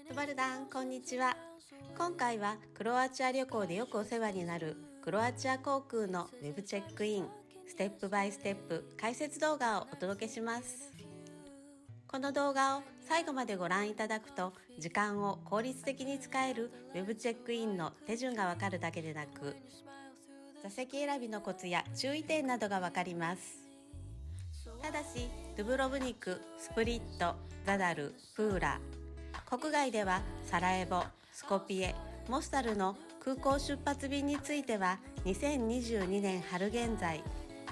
トバルダン、こんにちは。今回はクロアチア旅行でよくお世話になるクロアチア航空のウェブチェックインステップバイステップ解説動画をお届けします。この動画を最後までご覧いただくと、時間を効率的に使えるウェブチェックインの手順がわかるだけでなく、座席選びのコツや注意点などがわかります。ただし、ドゥブロブニク、スプリット、ザダル、プーラ、国外ではサラエボ、スコピエ、モスタルの空港出発便については2022年春現在、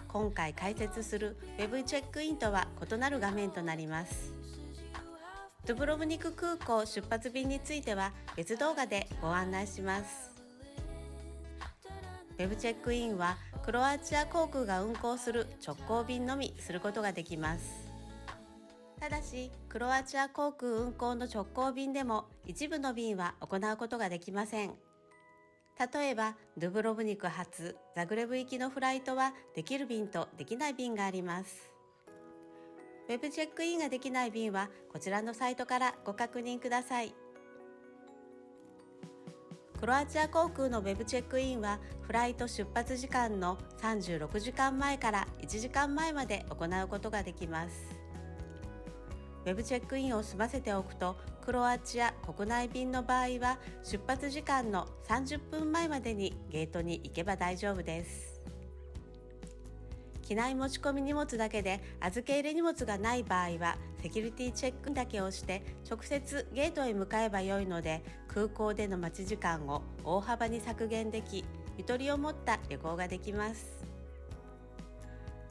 今回解説するウェブチェックインとは異なる画面となります。ドゥブロブニク空港出発便については別動画でご案内します。ウェブチェックインはクロアチア航空が運航する直行便のみすることができます。ただし、クロアチア航空運航の直行便でも一部の便は行うことができません。例えば、ドゥブロブニク発ザグレブ行きのフライトはできる便とできない便があります。ウェブチェックインができない便はこちらのサイトからご確認ください。クロアチア航空のウェブチェックインはフライト出発時間の36時間前から1時間前まで行うことができます。ウェブチェックインを済ませておくと、クロアチア国内便の場合は出発時間の30分前までにゲートに行けば大丈夫です。機内持ち込み荷物だけで預け入れ荷物がない場合はセキュリティチェックだけをして直接ゲートへ向かえばよいので、空港での待ち時間を大幅に削減でき、ゆとりを持った旅行ができます。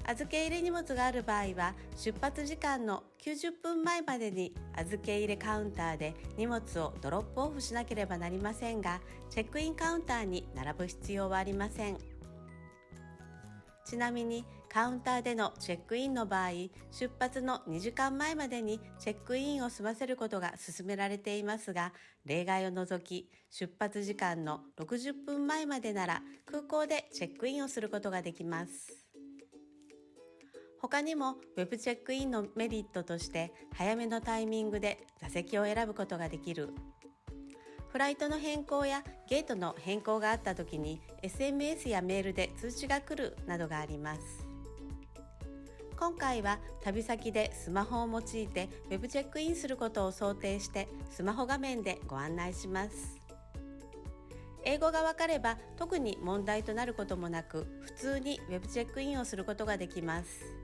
預け入れ荷物がある場合は出発時間の90分前までに預け入れカウンターで荷物をドロップオフしなければなりませんが、チェックインカウンターに並ぶ必要はありません。ちなみにカウンターでのチェックインの場合、出発の2時間前までにチェックインを済ませることが勧められていますが、例外を除き出発時間の60分前までなら空港でチェックインをすることができます。他にもウェブチェックインのメリットとして、早めのタイミングで座席を選ぶことができる、フライトの変更やゲートの変更があった時に SMS やメールで通知が来るなどがあります。今回は旅先でスマホを用いてウェブチェックインすることを想定してスマホ画面でご案内します。英語がわかれば特に問題となることもなく、普通にウェブチェックインをすることができます。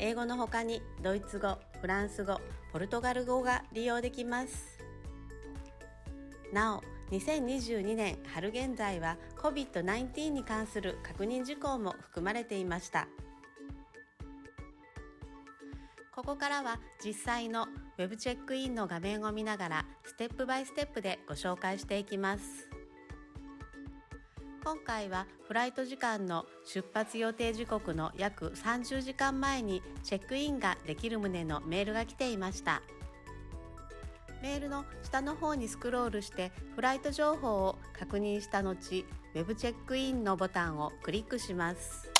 英語の他にドイツ語、フランス語、ポルトガル語が利用できます。なお、2022年春現在は COVID-19 に関する確認事項も含まれていました。ここからは実際のウェブチェックインの画面を見ながらステップバイステップでご紹介していきます。今回はフライト時間の出発予定時刻の約30時間前にチェックインができる旨のメールが来ていました。メールの下の方にスクロールしてフライト情報を確認した後、ウェブチェックインのボタンをクリックします。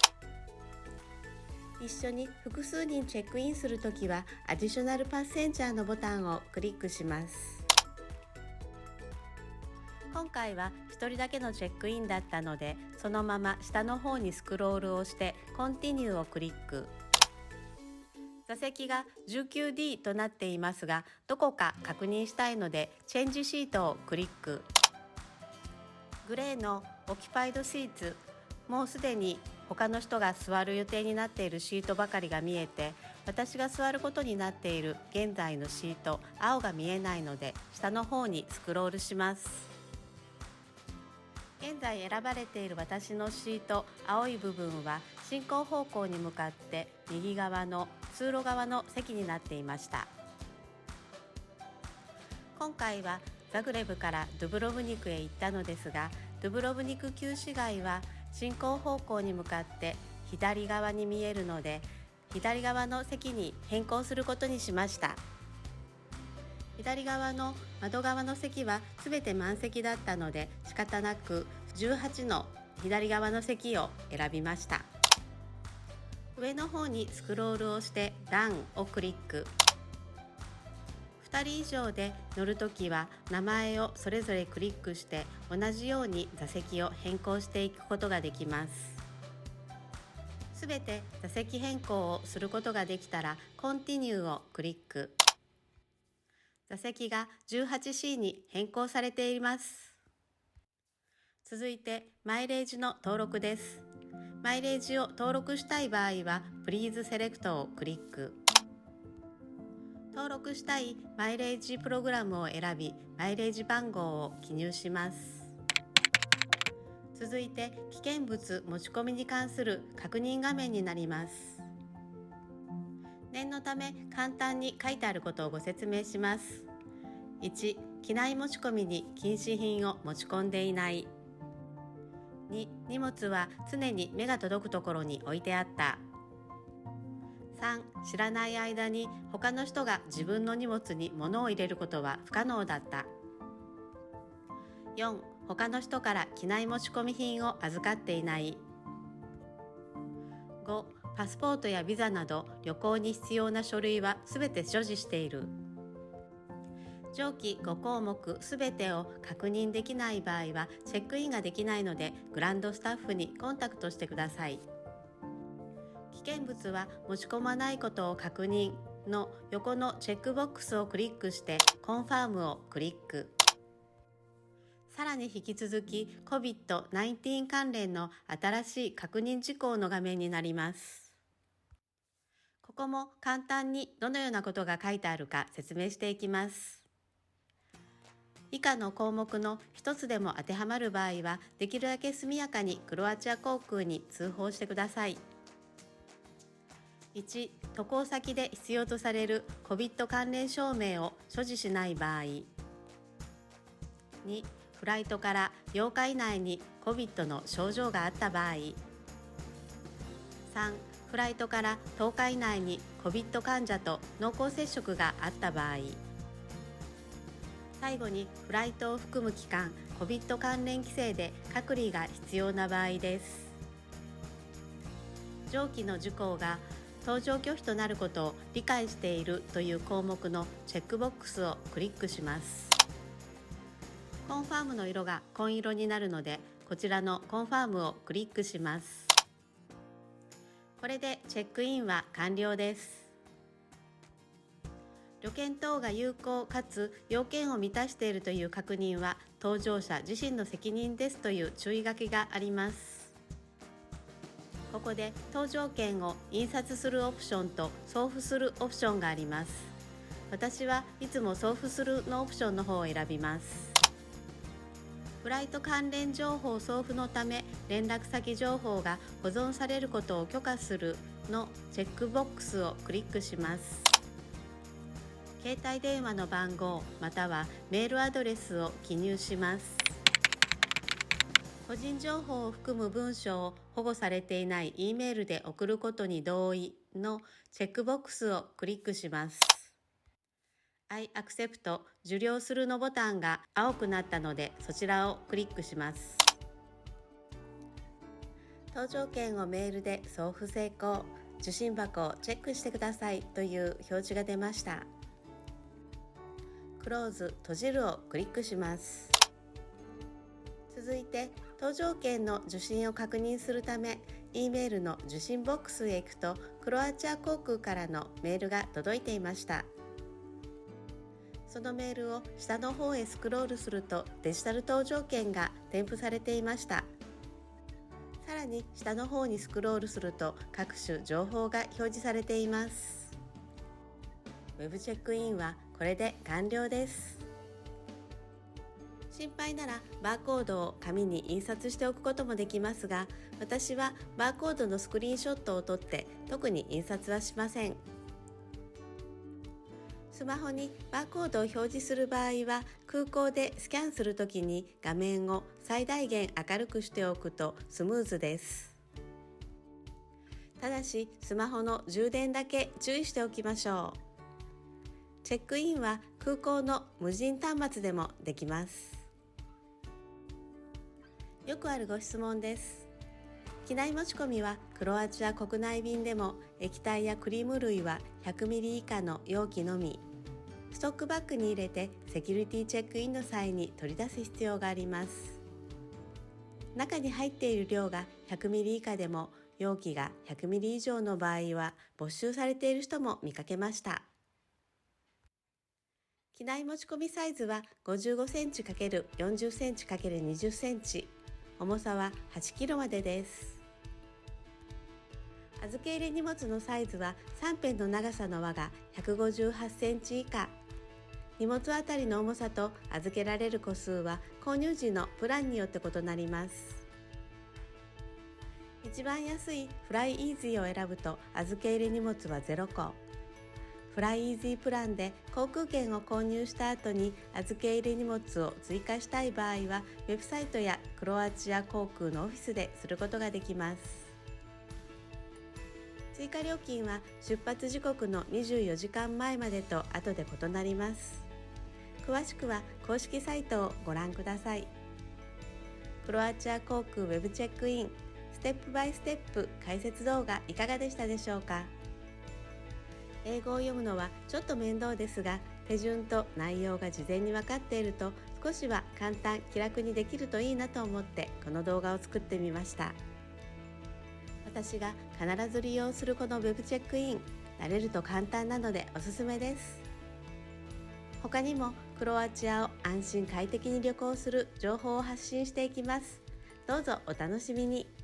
一緒に複数人チェックインするときはアディショナルパッセンジャーのボタンをクリックします。今回は1人だけのチェックインだったので、そのまま下の方にスクロールをしてコンティニューをクリック。座席が 19D となっていますが、どこか確認したいのでチェンジシートをクリック。グレーのオキュパイドシーツ、もうすでに他の人が座る予定になっているシートばかりが見えて、私が座ることになっている現在のシート青が見えないので下の方にスクロールします。現在選ばれている私のシート青い部分は進行方向に向かって右側の通路側の席になっていました。今回はザグレブからドゥブロブニクへ行ったのですが、ドゥブロブニク旧市街は進行方向に向かって左側に見えるので、左側の席に変更することにしました。左側の窓側の席はすべて満席だったので、仕方なく18の左側の席を選びました。上の方にスクロールをして Done をクリック。2人以上で乗るときは名前をそれぞれクリックして同じように座席を変更していくことができます。すべて座席変更をすることができたらコンティニューをクリック。座席が 18C に変更されています。続いてマイレージの登録です。マイレージを登録したい場合は Please Select をクリック。登録したいマイレージプログラムを選び、マイレージ番号を記入します。続いて危険物持ち込みに関する確認画面になります。念のため簡単に書いてあることをご説明します。1、機内持ち込みに禁止品を持ち込んでいない。2、荷物は常に目が届くところに置いてあった。3、知らない間に他の人が自分の荷物に物を入れることは不可能だった。4、他の人から機内持ち込み品を預かっていない。5、パスポートやビザなど旅行に必要な書類はすべて所持している。上記5項目すべてを確認できない場合はチェックインができないので、グランドスタッフにコンタクトしてください。危険物は持ち込まないことを確認の横のチェックボックスをクリックしてコンファームをクリック。さらに引き続き COVID-19 関連の新しい確認事項の画面になります。ここも簡単にどのようなことが書いてあるか説明していきます。以下の項目の一つでも当てはまる場合は、できるだけ速やかにクロアチア航空に通報してください。1、渡航先で必要とされる COVID 関連証明を所持しない場合。2、フライトから8日以内に COVID の症状があった場合。3、フライトから10日以内に COVID 患者と濃厚接触があった場合。最後にフライトを含む期間、COVID 関連規制で隔離が必要な場合です。上記の事項が搭乗拒否となることを理解しているという項目のチェックボックスをクリックします。コンファームの色が紺色になるので、こちらのコンファームをクリックします。これでチェックインは完了です。旅券等が有効かつ要件を満たしているという確認は搭乗者自身の責任ですという注意書きがあります。ここで搭乗券を印刷するオプションと送付するオプションがあります。私はいつも送付するのオプションの方を選びます。フライト関連情報送付のため連絡先情報が保存されることを許可するのチェックボックスをクリックします。携帯電話の番号またはメールアドレスを記入します。個人情報を含む文章を保護されていない E メールで送ることに同意のチェックボックスをクリックします。I accept 受領するのボタンが青くなったので、そちらをクリックします。搭乗券をメールで送付成功、受信箱をチェックしてくださいという表示が出ました。クローズ閉じるをクリックします。続いて搭乗券の受信を確認するため E メールの受信ボックスへ行くと、クロアチア航空からのメールが届いていました。そのメールを下の方へスクロールするとデジタル搭乗券が添付されていました。さらに下の方にスクロールすると各種情報が表示されています。ウェブチェックインはこれで完了です。心配ならバーコードを紙に印刷しておくこともできますが、私はバーコードのスクリーンショットを撮って特に印刷はしません。スマホにバーコードを表示する場合は、空港でスキャンするときに画面を最大限明るくしておくとスムーズです。ただしスマホの充電だけ注意しておきましょう。チェックインは空港の無人端末でもできます。よくあるご質問です。機内持ち込みはクロアチア国内便でも液体やクリーム類は 100ml 以下の容器のみ。ストックバッグに入れてセキュリティチェックインの際に取り出す必要があります。中に入っている量が100ミリ以下でも容器が100ミリ以上の場合は没収されている人も見かけました。機内持ち込みサイズは55センチ ×40 センチ ×20 センチ、重さは8キロまでです。預け入れ荷物のサイズは3辺の長さの輪が158センチ以下。荷物あたりの重さと預けられる個数は購入時のプランによって異なります。一番安いフライイージーを選ぶと預け入れ荷物は0個。フライイージープランで航空券を購入した後に預け入れ荷物を追加したい場合はウェブサイトやクロアチア航空のオフィスですることができます。追加料金は出発時刻の24時間前までと後で異なります。詳しくは公式サイトをご覧ください。クロアチア航空ウェブチェックインステップバイステップ解説動画いかがでしたでしょうか。英語を読むのはちょっと面倒ですが、手順と内容が事前に分かっていると少しは簡単気楽にできるといいなと思ってこの動画を作ってみました。私が必ず利用するこのウェブチェックイン、慣れると簡単なのでおすすめです。他にもクロアチアを安心快適に旅行する情報を発信していきます。どうぞお楽しみに。